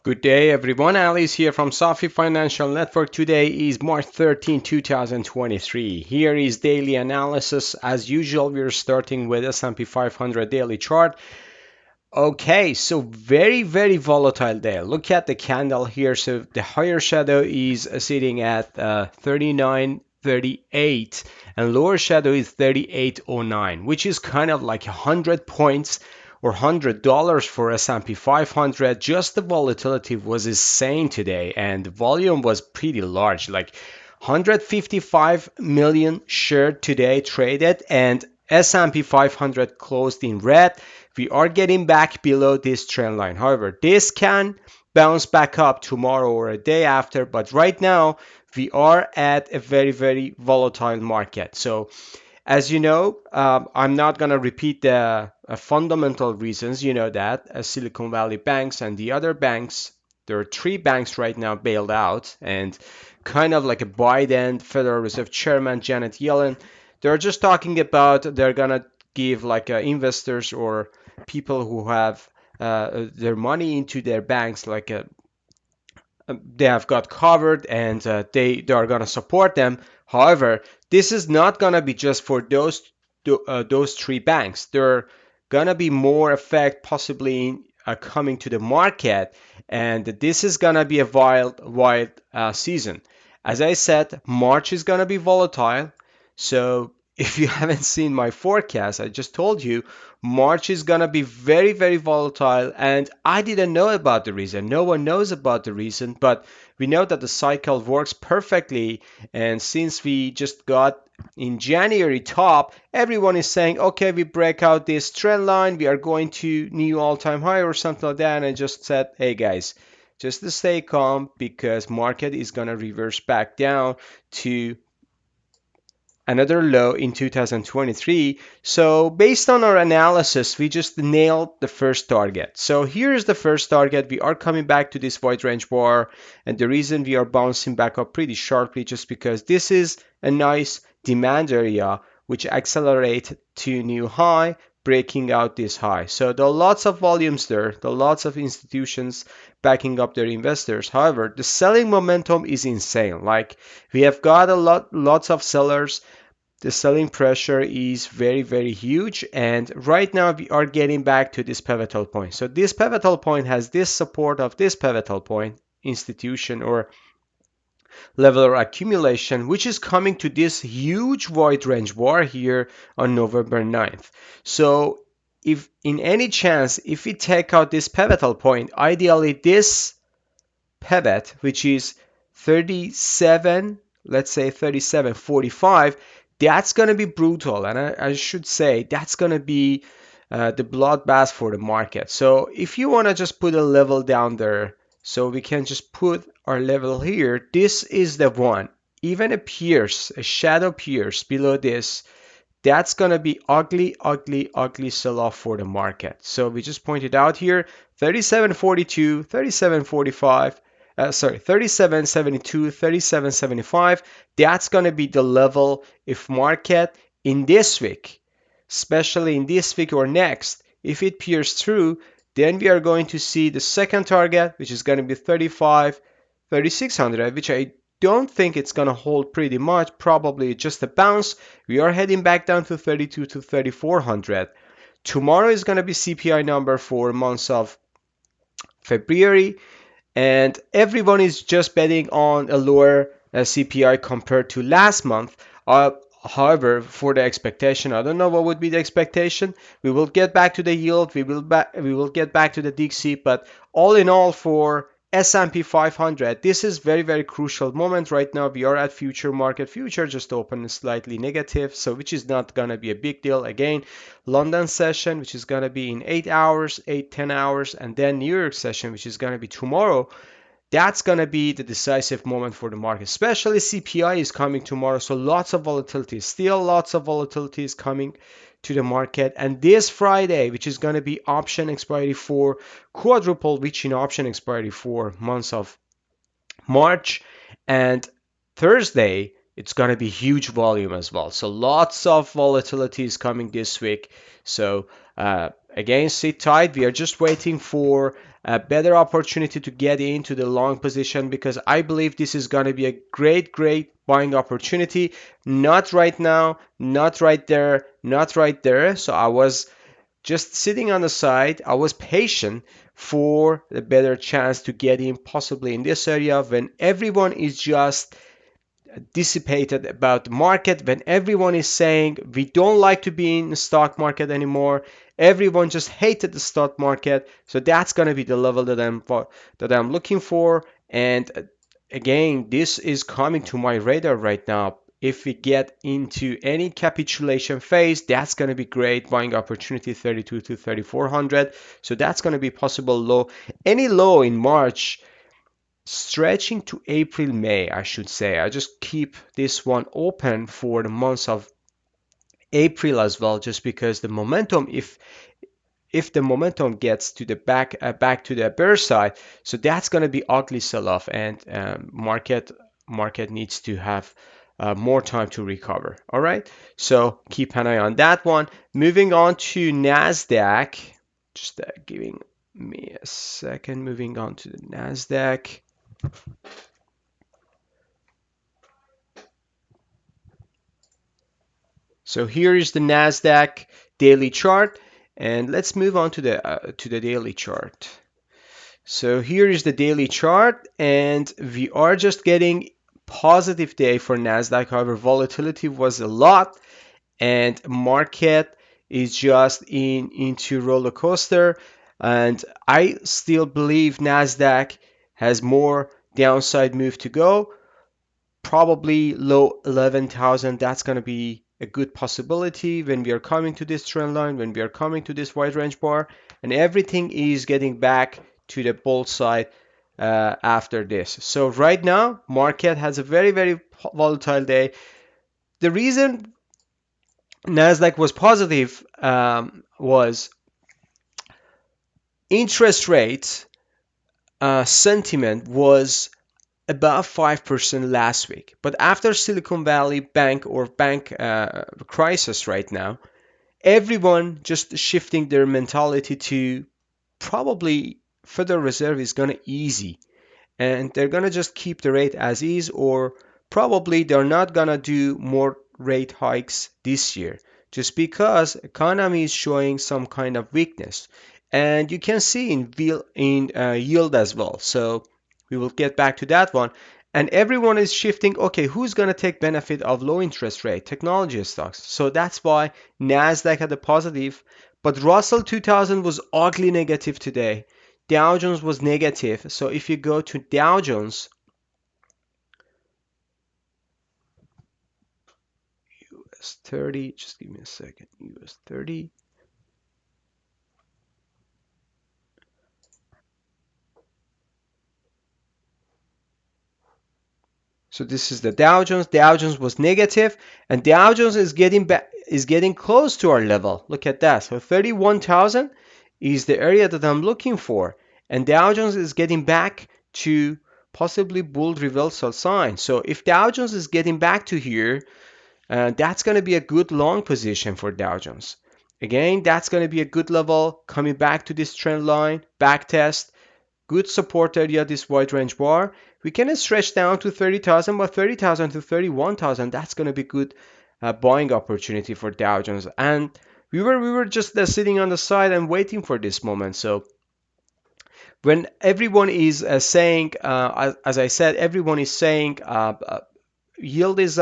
Good day, everyone. Ali's here from Safi Financial Network. Today is March 13, 2023. Here is daily analysis. As usual, we're starting with S&P 500 daily chart. Okay, so very volatile day. Look at the candle here. So the higher shadow is sitting at 39.38 and lower shadow is 38.09, which is kind of like 100 points or $100 for S&P 500. Just the volatility was insane today and the volume was pretty large, like 155 million shares today traded, and S&P 500 closed in red. We are getting back below this trend line. However, this can bounce back up tomorrow or a day after, but right now we are at a very volatile market. So as you know, I'm not going to repeat the fundamental reasons. You know that Silicon Valley banks and the other banks, there are three banks right now bailed out, and kind of like a Biden, Federal Reserve Chairman Janet Yellen, they're just talking about they're going to give like investors or people who have their money into their banks, like they have got covered, and they are going to support them. However, this is not going to be just for those three banks. There are going to be more effect possibly coming to the market, and this is going to be a wild season. As I said, March is going to be volatile. So if you haven't seen my forecast, I just told you March is gonna be very volatile, and I didn't know about the reason. No one knows about the reason, but we know that the cycle works perfectly. And since we just got in January top, everyone is saying, okay, we break out this trend line, we are going to new all-time high or something like that. And I just said, hey guys, just to stay calm because market is gonna reverse back down to another low in 2023. So based on our analysis, we just nailed the first target. So here's the first target. We are coming back to this wide range bar, and the reason we are bouncing back up pretty sharply just because this is a nice demand area which accelerate to new high, breaking out this high. So there are lots of volumes there are lots of institutions backing up their investors. However, the selling momentum is insane. Like, we have got lots of sellers. The selling pressure is very huge, and right now we are getting back to this pivotal point. So this pivotal point has this support of this pivotal point, institution or level of accumulation, which is coming to this huge wide range bar here on November 9th. So if in any chance, if we take out this pivotal point, ideally this pivot, which is 37, let's say 37.45, that's going to be brutal. And I should say that's going to be the bloodbath for the market. So if you want to just put a level down there, so we can just put our level here. This is the one. Even a shadow pierce below this, that's going to be ugly sell-off for the market. So we just pointed out here 37.42, 37.45, 37.72, 37.75. That's going to be the level if market in this week, especially in this week or next, if it pierces through, then we are going to see the second target, which is going to be 3600, which I don't think it's going to hold pretty much, probably just a bounce. We are heading back down to 32 to 3400. Tomorrow is going to be CPI number for months of February, and everyone is just betting on a lower CPI compared to last month. However, for the expectation, I don't know what would be the expectation. We will get back to the yield. We will get back to the Dixie. But all in all, for S&P 500, this is very crucial moment right now. We are at future market. Future just opened slightly negative, so which is not gonna be a big deal. Again, London session, which is gonna be in 8 hours, 10 hours, and then New York session, which is gonna be tomorrow. That's going to be the decisive moment for the market, especially CPI is coming tomorrow. So lots of volatility, still lots of volatility is coming to the market. And this Friday, which is going to be option expiry for quadruple witching option expiry for months of March, and Thursday, it's going to be huge volume as well. So lots of volatility is coming this week. So again, sit tight. We are just waiting for a better opportunity to get into the long position, because I believe this is going to be a great buying opportunity. Not right now, not right there, not right there. So I was just sitting on the side. I was patient for a better chance to get in, possibly in this area, when everyone is just dissipated about the market, when everyone is saying we don't like to be in the stock market anymore, everyone just hated the stock market. So that's going to be the level that I'm looking for. And again, this is coming to my radar right now. If we get into any capitulation phase, that's going to be great buying opportunity, 32 to 3400. So that's going to be possible low. Any low in March stretching to April, May, I should say. I just keep this one open for the months of April as well, just because the momentum, if the momentum gets to the back to the bear side, so that's going to be ugly sell-off, and market needs to have more time to recover. All right, so keep an eye on that one. Moving on to Nasdaq, just giving me a second. Moving on to the Nasdaq. So here is the Nasdaq daily chart, and let's move on to the daily chart. So here is the daily chart, and we are just getting positive day for Nasdaq. However, volatility was a lot, and market is just into roller coaster. And I still believe Nasdaq has more downside move to go, probably low 11,000. That's going to be a good possibility when we are coming to this trend line, when we are coming to this wide range bar, and everything is getting back to the bull side after this. So right now, market has a very volatile day. The reason Nasdaq was positive was interest rate sentiment was about 5% last week. But after Silicon Valley Bank or bank crisis right now, everyone just shifting their mentality to probably Federal Reserve is going to easy, and they're going to just keep the rate as is, or probably they're not going to do more rate hikes this year, just because economy is showing some kind of weakness, and you can see in yield as well. So we will get back to that one. And everyone is shifting. Okay, who's going to take benefit of low interest rate? Technology stocks. So that's why Nasdaq had a positive, but Russell 2000 was ugly negative today. Dow Jones was negative. So if you go to Dow Jones, US 30, just give me a second, US 30. So this is the Dow Jones. Dow Jones was negative, and Dow Jones is getting close to our level. Look at that. So 31,000 is the area that I'm looking for, and Dow Jones is getting back to possibly bull reversal sign. So if Dow Jones is getting back to here, that's going to be a good long position for Dow Jones. Again, that's going to be a good level coming back to this trend line, back test, good support area, this wide range bar. We can stretch down to 30,000, but 30,000 to 31,000, that's going to be good buying opportunity for Dow Jones. And we were just sitting on the side and waiting for this moment. So when everyone is saying, as I said, everyone is saying yield is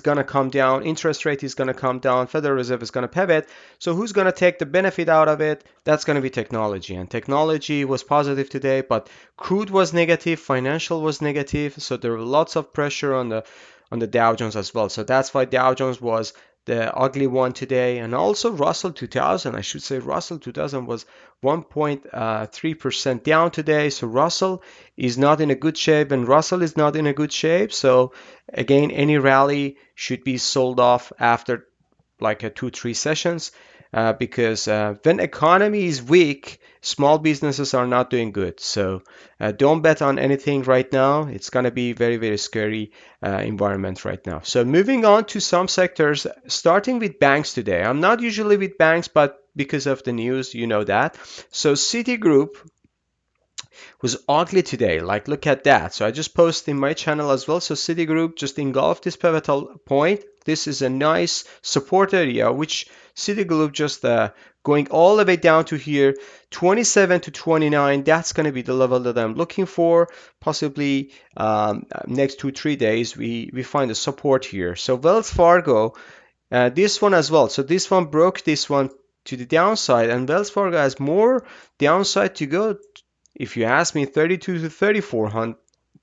going to come down, interest rate is going to come down, Federal Reserve is going to pivot. So who's going to take the benefit out of it? That's going to be technology. And technology was positive today, but crude was negative, financial was negative. So there were lots of pressure on the Dow Jones as well. So that's why Dow Jones was the ugly one today. And also Russell 2000, I should say Russell 2000 was 1.3% down today. So Russell is not in a good shape, and Russell is not in a good shape. So again, any rally should be sold off after like a 2-3 sessions, because when economy is weak, small businesses are not doing good. So don't bet on anything right now. It's going to be very scary environment right now. So moving on to some sectors, starting with banks today. I'm not usually with banks, but because of the news, you know that. So Citigroup was ugly today. Like, look at that. So I just posted in my channel as well. So Citigroup just engulfed this pivotal point. This is a nice support area, which Citigroup just going all the way down to here, 27 to 29. That's going to be the level that I'm looking for. Possibly next 2-3 days, we find a support here. So Wells Fargo, this one as well. So this one broke this one to the downside, and Wells Fargo has more downside to go. If you ask me, 32 to 34,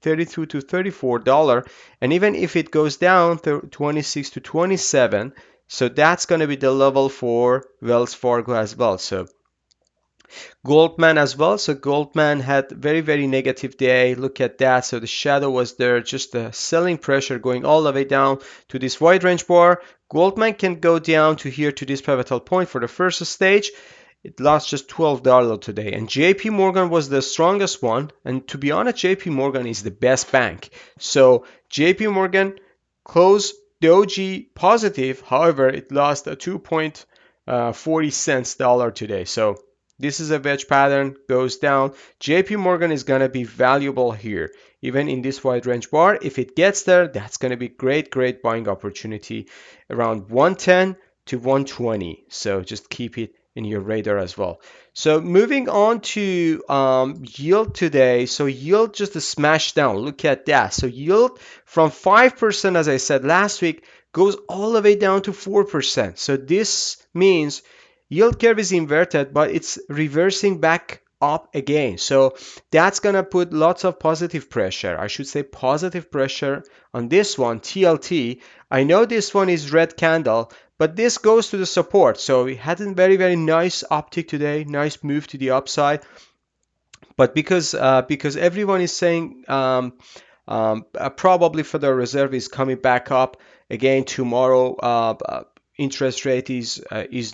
32 to $34, and even if it goes down to 26 to 27, so that's going to be the level for Wells Fargo as well. So Goldman as well. So Goldman had very negative day. Look at that. So the shadow was there, just the selling pressure going all the way down to this wide range bar. Goldman can go down to here to this pivotal point for the first stage. It lost just $12 today. And JP Morgan was the strongest one. And to be honest, JP Morgan is the best bank. So JP Morgan closed doji positive. However, it lost a 2.40 cents dollar today. So this is a wedge pattern, goes down. JP Morgan is going to be valuable here, even in this wide range bar. If it gets there, that's going to be great buying opportunity around 110 to 120. So just keep it in your radar as well. So moving on to yield today. So yield just a smash down. Look at that. So yield from 5%, as I said last week, goes all the way down to 4%. So this means yield curve is inverted, but it's reversing back up again. So that's gonna put lots of positive pressure. I should say positive pressure on this one, TLT. I know this one is red candle, but this goes to the support. So we had a very nice uptick today, nice move to the upside. But because everyone is saying probably Federal Reserve is coming back up again tomorrow. Interest rate is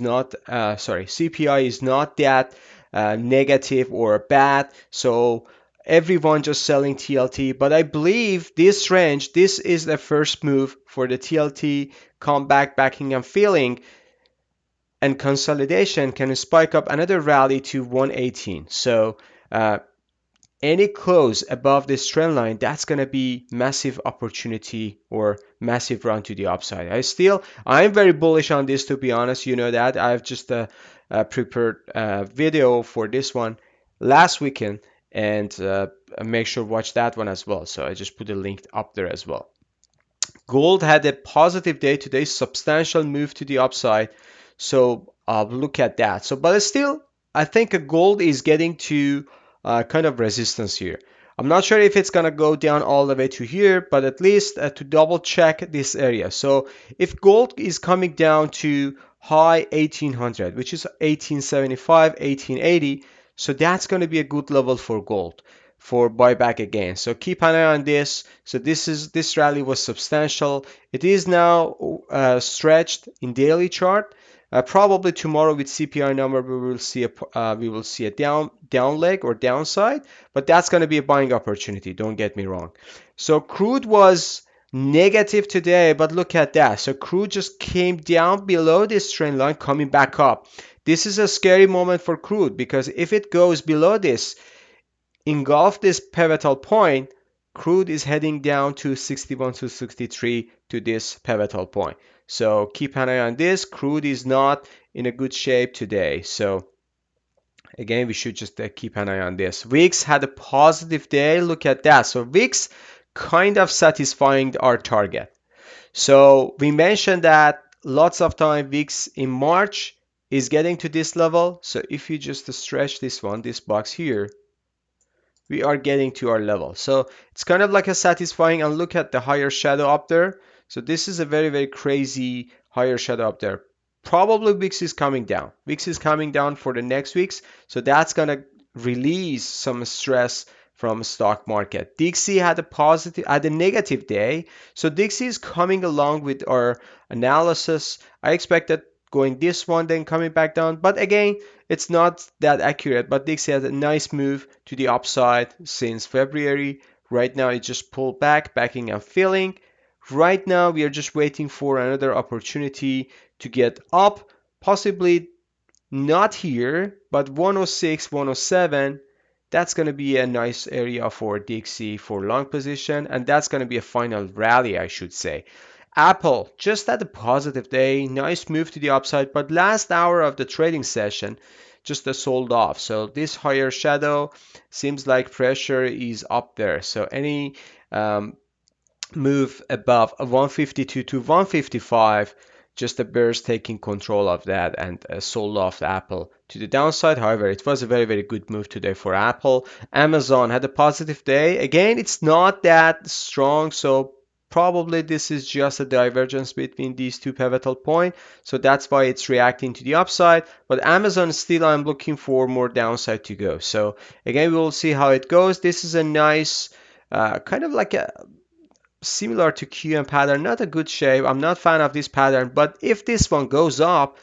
not sorry, CPI is not that negative or bad. So everyone just selling TLT. But I believe this range, this is the first move for the TLT comeback, backing and filling, and consolidation can spike up another rally to 118. So any close above this trend line, that's going to be massive opportunity or massive run to the upside. I'm very bullish on this, to be honest. You know that I've just prepared a video for this one last weekend, and make sure watch that one as well. So I just put a link up there as well. Gold had a positive day today, substantial move to the upside. So look at that. So, but still, I think a gold is getting to kind of resistance here. I'm not sure if it's gonna go down all the way to here, but at least to double check this area. So if gold is coming down to high 1800, which is 1875, 1880, so that's going to be a good level for gold for buyback again. So keep an eye on this. So this rally was substantial. It is now stretched in daily chart. Probably tomorrow with CPI number we will see a down leg or downside, but that's going to be a buying opportunity. Don't get me wrong. So crude was negative today, but look at that. So crude just came down below this trend line, coming back up. This is a scary moment for crude because if it goes below this, engulf this pivotal point, crude is heading down to 61 to 63 to this pivotal point. So keep an eye on this. Crude is not in a good shape today. So again, we should just keep an eye on this. VIX had a positive day. Look at that. So VIX kind of satisfying our target. So we mentioned that lots of time VIX in March is getting to this level. So if you just stretch this one, this box here, we are getting to our level. So it's kind of like a satisfying, and look at the higher shadow up there. So this is a very crazy higher shadow up there. Probably VIX is coming down. VIX is coming down for the next weeks. So that's going to release some stress from stock market. Dixie had a negative day. So Dixie is coming along with our analysis. I expect that going this one, then coming back down. But again, it's not that accurate. But Dixie has a nice move to the upside since February. Right now, it just pulled back, backing and filling. Right now, we are just waiting for another opportunity to get up, possibly Not here, but 106, 107, that's going to be a nice area for Dixie for long position, and that's going to be a final rally, I should say. Apple just had a positive day, nice move to the upside, but last hour of the trading session just sold off. So this higher shadow seems like pressure is up there. So any move above 152 to 155, just the bears taking control of that and sold off Apple to the downside. However, it was a very, very good move today for Apple. Amazon had a positive day. Again, it's not that strong, so probably this is just a divergence between these two pivotal points. So that's why it's reacting to the upside. But Amazon still, I'm looking for more downside to go. So again, we will see how it goes. This is a nice kind of like a similar to QM pattern, not a good shape. I'm not a fan of this pattern, but if this one goes up,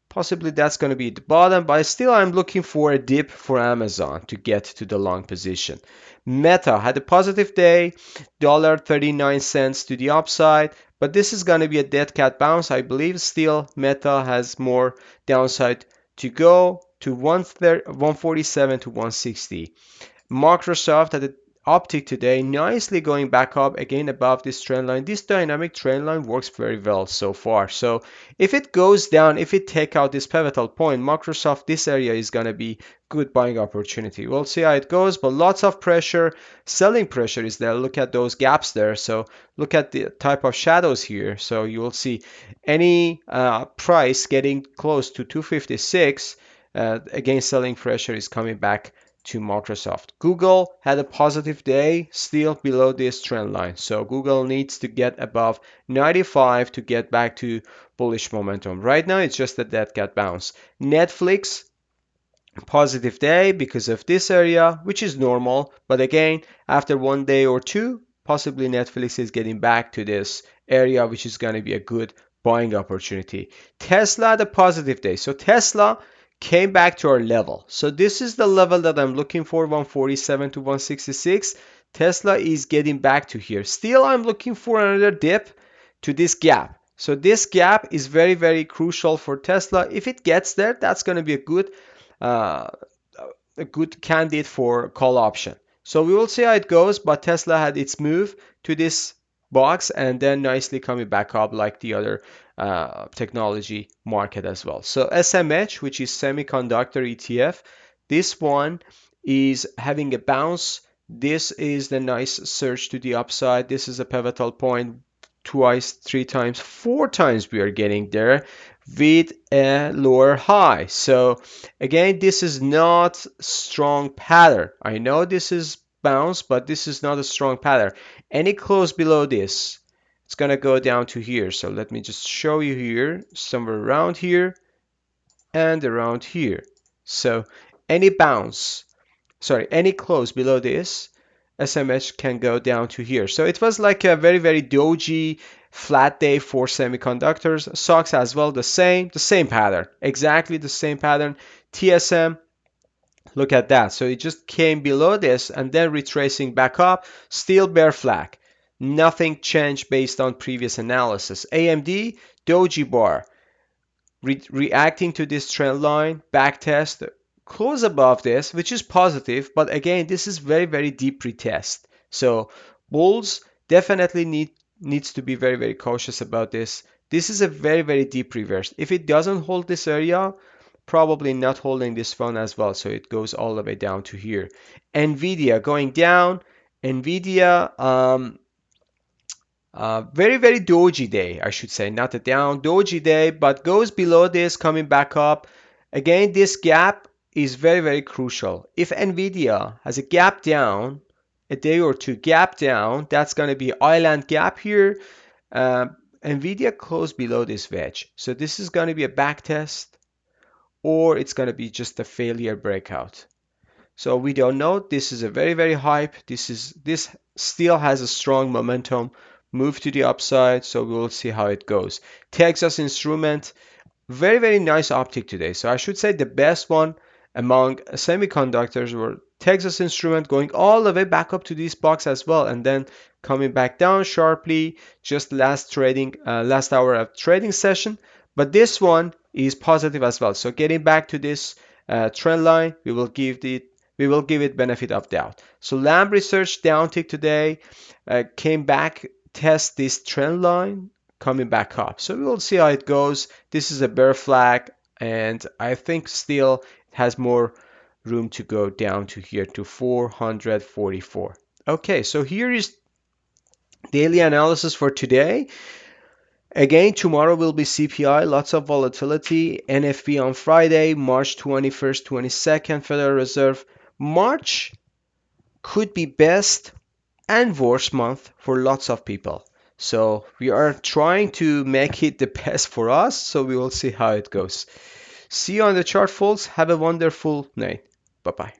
possibly that's going to be the bottom, but still I'm looking for a dip for Amazon to get to the long position. Meta had a positive day, $1.39 to the upside, but this is going to be a dead cat bounce. I believe still Meta has more downside to go to 147 to 160. Microsoft had an uptick today, nicely going back up again above this trend line. This dynamic trend line works very well so far. So if it goes down, if it take out this pivotal point, Microsoft, this area is going to be good buying opportunity. We'll see how it goes, but lots of pressure, selling pressure is there. Look at those gaps there. So look at the type of shadows here. So you will see any price getting close to 256. Again, selling pressure is coming back to Microsoft. Google had a positive day, still below this trend line. So Google needs to get above 95 to get back to bullish momentum. Right now, it's just a dead cat bounce. Netflix, positive day because of this area, which is normal. But again, after 1 day or two, possibly Netflix is getting back to this area, which is going to be a good buying opportunity. Tesla had a positive day. So Tesla came back to our level. So this is the level that I'm looking for, 147 to 166. Tesla is getting back to here. Still, I'm looking for another dip to this gap. So this gap is very, very crucial for Tesla. If it gets there, that's going to be uh, a good candidate for call option. So we will see how it goes, but Tesla had its move to this box and then nicely coming back up like the other technology market as well. So SMH, which is Semiconductor ETF, this one is having a bounce. This is the nice surge to the upside. This is a pivotal point. Twice, 3 times, 4 times we are getting there with a lower high. So again, this is not strong pattern. I know this is bounce, but this is not a strong pattern. Any close below this, it's gonna go down to here. So let me just show you here, somewhere around here and around here. So any bounce, sorry, any close below this, SMH can go down to here. So it was like a very, very doji flat day for semiconductors. Stocks as well, the same pattern, exactly the same pattern. TSM, look at that. So it just came below this and then retracing back up, still bear flag. Nothing changed based on previous analysis. AMD, doji bar, reacting to this trend line, back test, close above this, which is positive, but again, this is very, very deep retest. So bulls definitely needs to be very, very cautious about this. This is a very, very deep reverse. If it doesn't hold this area, probably not holding this one as well. So it goes all the way down to here. Nvidia going down. Nvidia, very, very doji day, I should say, not a down, doji day, but goes below this, coming back up. Again, this gap is very, very crucial. If Nvidia has a gap down, a day or two gap down, that's going to be island gap here. Nvidia closed below this wedge. So this is going to be a back test, or it's going to be just a failure breakout. So we don't know. This is a very, very hype. This still has a strong momentum move to the upside. So we will see how it goes. Texas Instrument, very, very nice optic today. So I should say the best one among semiconductors were Texas Instrument, going all the way back up to this box as well, and then coming back down sharply just last hour of trading session. But this one is positive as well. So getting back to this trend line, we will give it benefit of doubt. So Lamb Research downtick today came back, test this trend line, coming back up. So we will see how it goes. This is a bear flag, and I think still it has more room to go down to here to 444. Okay, so here is daily analysis for today. Again, tomorrow will be CPI, lots of volatility. NFP on Friday, March 21st, 22nd, Federal Reserve. March could be best and worst month for lots of people. So we are trying to make it the best for us. So we will see how it goes. See you on the chart, folks. Have a wonderful night. Bye bye.